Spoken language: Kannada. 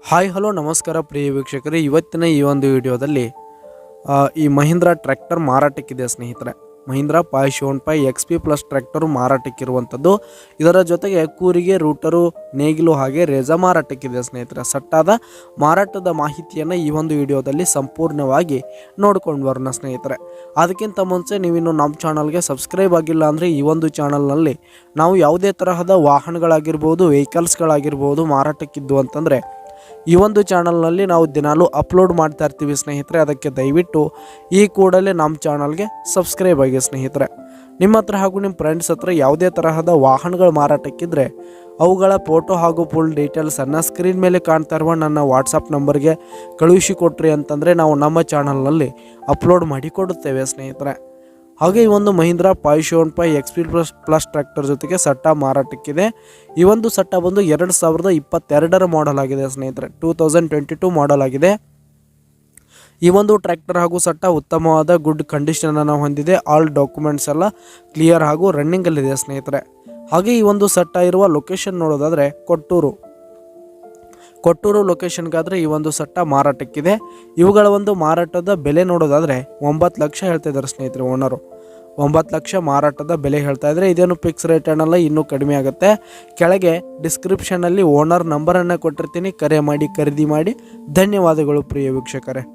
ಹಾಯ್ ಹಲೋ ನಮಸ್ಕಾರ ಪ್ರಿಯ ವೀಕ್ಷಕರೇ, ಇವತ್ತಿನ ಈ ಒಂದು ವಿಡಿಯೋದಲ್ಲಿ ಈ ಮಹೀಂದ್ರಾ ಟ್ರ್ಯಾಕ್ಟರ್ ಮಾರಾಟಕ್ಕಿದೆ ಸ್ನೇಹಿತರೆ. ಮಹೀಂದ್ರಾ 575 XP ಪ್ಲಸ್ ಟ್ರ್ಯಾಕ್ಟರ್ ಮಾರಾಟಕ್ಕಿರುವಂಥದ್ದು. ಇದರ ಜೊತೆಗೆ ಕೂರಿಗೆ, ರೂಟರು, ನೇಗಿಲು ಹಾಗೆ ರೇಜಾ ಮಾರಾಟಕ್ಕಿದೆ ಸ್ನೇಹಿತರೆ. ಸಟ್ಟಾದ ಮಾರಾಟದ ಮಾಹಿತಿಯನ್ನು ಈ ಒಂದು ವಿಡಿಯೋದಲ್ಲಿ ಸಂಪೂರ್ಣವಾಗಿ ನೋಡ್ಕೊಂಡು ಬರೋಣ ಸ್ನೇಹಿತರೆ. ಅದಕ್ಕಿಂತ ಮುಂಚೆ ನೀವಿನ್ನು ನಮ್ಮ ಚಾನಲ್ಗೆ ಸಬ್ಸ್ಕ್ರೈಬ್ ಆಗಿಲ್ಲ ಅಂದರೆ ಈ ಒಂದು ಚಾನಲ್ನಲ್ಲಿ ನಾವು ಯಾವುದೇ ತರಹದ ವಾಹನಗಳಾಗಿರ್ಬೋದು, ವೆಹಿಕಲ್ಸ್ಗಳಾಗಿರ್ಬೋದು ಮಾರಾಟಕ್ಕಿದ್ದು ಅಂತಂದರೆ ಈ ಒಂದು ಚಾನಲ್ನಲ್ಲಿ ನಾವು ದಿನಾಲೂ ಅಪ್ಲೋಡ್ ಮಾಡ್ತಾ ಇರ್ತೀವಿ ಸ್ನೇಹಿತರೆ. ಅದಕ್ಕೆ ದಯವಿಟ್ಟು ಈ ಕೂಡಲೇ ನಮ್ಮ ಚಾನಲ್ಗೆ ಸಬ್ಸ್ಕ್ರೈಬ್ ಆಗಿ ಸ್ನೇಹಿತರೆ. ನಿಮ್ಮ ಹತ್ರ ಹಾಗೂ ನಿಮ್ಮ ಫ್ರೆಂಡ್ಸ್ ಹತ್ರ ಯಾವುದೇ ತರಹದ ವಾಹನಗಳು ಮಾರಾಟಕ್ಕಿದ್ರೆ ಅವುಗಳ ಫೋಟೋ ಹಾಗೂ ಫುಲ್ ಡೀಟೇಲ್ಸನ್ನು ಸ್ಕ್ರೀನ್ ಮೇಲೆ ಕಾಣ್ತಾ ಇರುವ ನನ್ನ ವಾಟ್ಸಪ್ ನಂಬರ್ಗೆ ಕಳುಹಿಸಿಕೊಟ್ರಿ ಅಂತಂದರೆ ನಾವು ನಮ್ಮ ಚಾನಲ್ನಲ್ಲಿ ಅಪ್ಲೋಡ್ ಮಾಡಿ ಕೊಡುತ್ತೇವೆ ಸ್ನೇಹಿತರೆ. ಹಾಗೆ ಈ ಒಂದು ಮಹೀಂದ್ರಾ 575 XP ಪ್ಲಸ್ ಟ್ರ್ಯಾಕ್ಟರ್ ಜೊತೆಗೆ ಸಟ್ಟ ಮಾರಾಟಕ್ಕಿದೆ. ಈ ಒಂದು ಸಟ್ಟ ಬಂದು 2022 ಮಾಡೆಲ್ ಆಗಿದೆ ಸ್ನೇಹಿತರೆ. 2022 ಮಾಡೆಲ್ ಆಗಿದೆ. ಈ ಒಂದು ಟ್ರ್ಯಾಕ್ಟರ್ ಹಾಗೂ ಸಟ್ಟ ಉತ್ತಮವಾದ ಗುಡ್ ಕಂಡೀಷನನ್ನು ಹೊಂದಿದೆ. ಆಲ್ ಡಾಕ್ಯುಮೆಂಟ್ಸ್ ಎಲ್ಲ ಕ್ಲಿಯರ್ ಹಾಗೂ ರನ್ನಿಂಗಲ್ಲಿದೆ ಸ್ನೇಹಿತರೆ. ಹಾಗೆ ಈ ಒಂದು ಸಟ್ಟ ಇರುವ ಲೊಕೇಶನ್ ನೋಡೋದಾದರೆ ಕೊಟ್ಟೂರು ಲೊಕೇಶನ್ಗಾದರೆ ಈ ಒಂದು ಸಟ್ಟ ಮಾರಾಟಕ್ಕಿದೆ. ಇವುಗಳ ಒಂದು ಮಾರಾಟದ ಬೆಲೆ ನೋಡೋದಾದರೆ 9 ಲಕ್ಷ ಹೇಳ್ತಾ ಇದ್ದಾರೆ ಸ್ನೇಹಿತರೆ. ಓನರು 9 ಲಕ್ಷ ಮಾರಾಟದ ಬೆಲೆ ಹೇಳ್ತಾ ಇದ್ದಾರೆ. ಇದೇನು ಫಿಕ್ಸ್ ರೇಟ್ ಅನ್ನಲ್ಲ, ಇನ್ನೂ ಕಡಿಮೆ ಆಗುತ್ತೆ. ಕೆಳಗೆ ಡಿಸ್ಕ್ರಿಪ್ಷನಲ್ಲಿ ಓನರ್ ನಂಬರನ್ನು ಕೊಟ್ಟಿರ್ತೀನಿ, ಕರೆ ಮಾಡಿ ಖರೀದಿ ಮಾಡಿ. ಧನ್ಯವಾದಗಳು ಪ್ರಿಯ ವೀಕ್ಷಕರೇ.